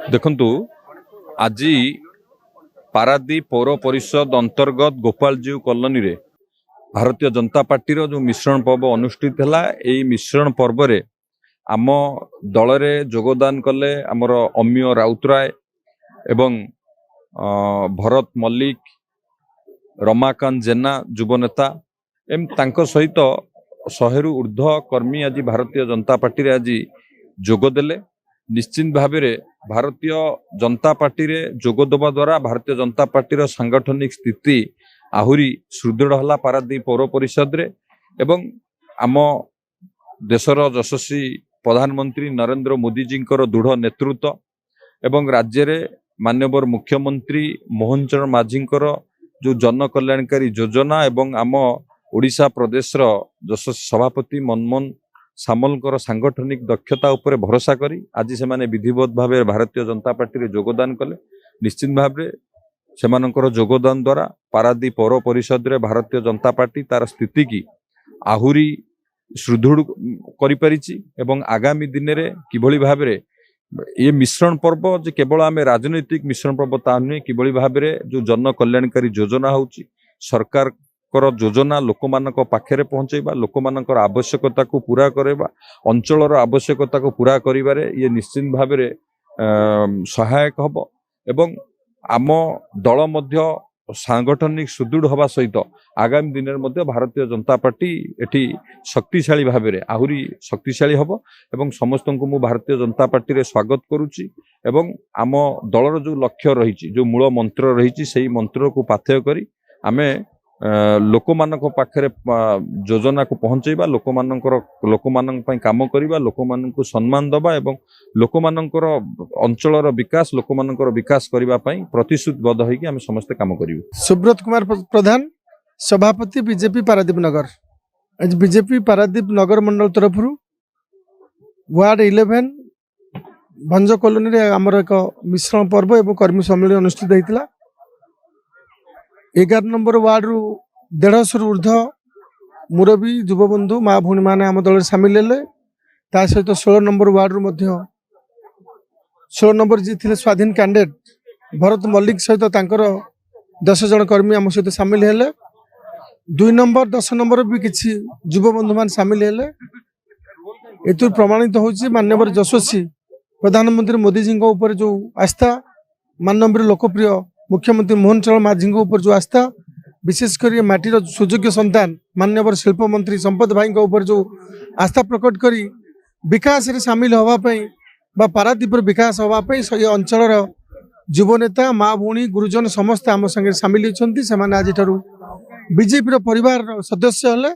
देखंतु आज पारादीप पौर परिषद अंतर्गत गोपालजीव कॉलोनी रे भारतीय जनता पार्टी रो जो मिश्रण पर्व अनुष्ठित है। यही मिश्रण पर्व रे आम दल रे योगदान कले आमर अमीय राउतराय एवं भरत मल्लिक, रमाकांत जेना युवनेता एम तांको सहित 100 रु ऊर्ध्व कर्मी आज भारतीय जनता पार्टी रे आज जोगदेले। निश्चित भाव में भारतीय जनता पार्टी रे जोग देवा द्वारा भारतीय जनता पार्टी रो सांगठनिक स्थिति आहुरी सुदृढ़ है पारादीप पौर परिषद रे एवं आम देशर यशस्वी प्रधानमंत्री नरेंद्र मोदी जी दृढ़ नेतृत्व एवं राज्य रे माननीय मुख्यमंत्री मोहन चरण माझी जो जन कल्याणकारी योजना एवं आम ओडिशा प्रदेश रो यशस्वी सभापति मनमोहन सामल सांगठनिक दक्षता उपर भरोसा करी आज से माने विधिवत भाव भारतीय जनता पार्टी रे योगदान कले। निश्चित भाव से योगदान द्वारा पारादीप पौर परिषद रे भारतीय जनता पार्टी तार स्थिति की आहुरी सुदृढ़ करिपारिछि एवं आगामी दिन में किभली भाव ये मिश्रण पर्व जे केवल आम राजनैतिक मिश्रण पर्व ता नुहे किभली भाव जो जन कल्याणकारी योजना होउछि सरकार योजना लोक मानक पाखरे पहुंचेबा लोक मानकर आवश्यकता को पूरा करबा अंचलर आवश्यकता को पूरा करिबारे ये निश्चित भाव सहायक हब एवं आम दल मध्य सांगठनिक सुदृढ़ हवा सहित आगामी दिन में भारतीय जनता पार्टी एठी शक्तिशाली भाव में आहुरी शक्तिशाली हब एवं समस्त को मु भारतीय जनता पार्टी रे स्वागत करुच्ची एवं आम दलर जो लक्ष्य रही जो मूल मंत्र रही से मंत्र को पाथेय करी आमे लोक मानक पाखरे योजना को पहुंचेबा लोक मानक काम करबा लोक मानक सम्मान दबा एवं लोक मानकर अंचलर विकास लोक मानकर विकास करबा पई प्रतिश्रुतिबद्ध होइकि आमे समस्त काम करिवु। सुब्रत कुमार प्रधान सभापति बीजेपी पारादीप नगर। आज बीजेपी पारादीप नगर मंडल तरफ वार्ड 11 भंज कॉलोनी रे हमर एक मिश्रण पर्व एवं कर्मी सम्मेलन अनुष्ठित होइतिला। 11 नंबर वार्ड रु 150 रु ऊर्ध्व मुरबी युवबंधु माँ भूणी मैंने आम दल सामिल हेले। ता सहित 16 नंबर वार्ड रु 16 नंबर जी थे स्वाधीन कैंडिडेट भरत मल्लिक सहित 10 जन कर्मी आम सहित सामिल हेले। 2 नंबर 10 नंबर भी किसी युवबंधु मान सामिल हेले। एतु प्रमाणित होछि माननीय यशस्वी प्रधानमंत्री मोदी जी ऊपर जो आस्था माननीय लोकप्रिय मुख्यमंत्री मोहन चरण माझी ऊपर जो आस्था विशेषकर माटीर सुयोग्य संतान माननीय शिल्प मंत्री संपद भाई ऊपर जो आस्था प्रकट करी विकास रे सामिल होवाई पारादीप विकास होवाई ये अंचल युवनेता माँ भूणी गुरुजन समस्त आम संगे सामिल होती से आज बीजेपी परिवार सदस्य हेले।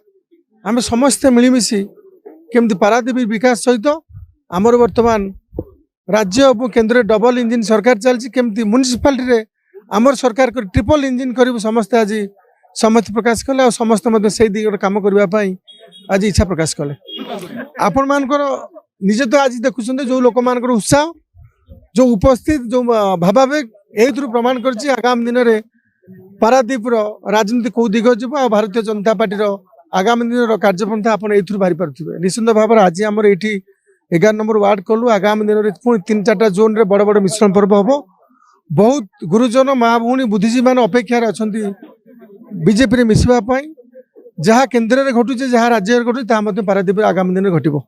आम समस्ते मिलमिशि केमती पारादीप विकास सहित आमर वर्तमान राज्य और केंद्र डबल इंजिन सरकार चलती केमती म्युनिसिपालिटी आमर सरकार कर ट्रिपल इंजिन करू समस्ते आज समस्त प्रकाश कले और समस्त से दिगरे काम करने आज इच्छा प्रकाश कले। आपण मानकर निजे तो आज देखुं जो लोक मान उत्साह जो उपस्थित जो भावावेग यही प्रमाण कर आगामी दिन में पारादीप राजनीति कौ दिग जीव आ भारतीय जनता पार्टी आगामी दिन कार्यपंथा आप बाहरी पारे। निश्चित भाव में आज आम ये 11 नंबर वार्ड कलु आगामी दिन में पुणी 3-4 जोन रे बड़ बड़ मिश्रण पर्व हम। बहुत गुरुजन माँ भूणी बुद्धिजीवी मान अपेक्षार अच्छा बीजेपी रे मिसवाई जहाँ केन्द्र में घटुचे जहाँ राज्य घटुचे पारादीप आगामी दिन में घटो।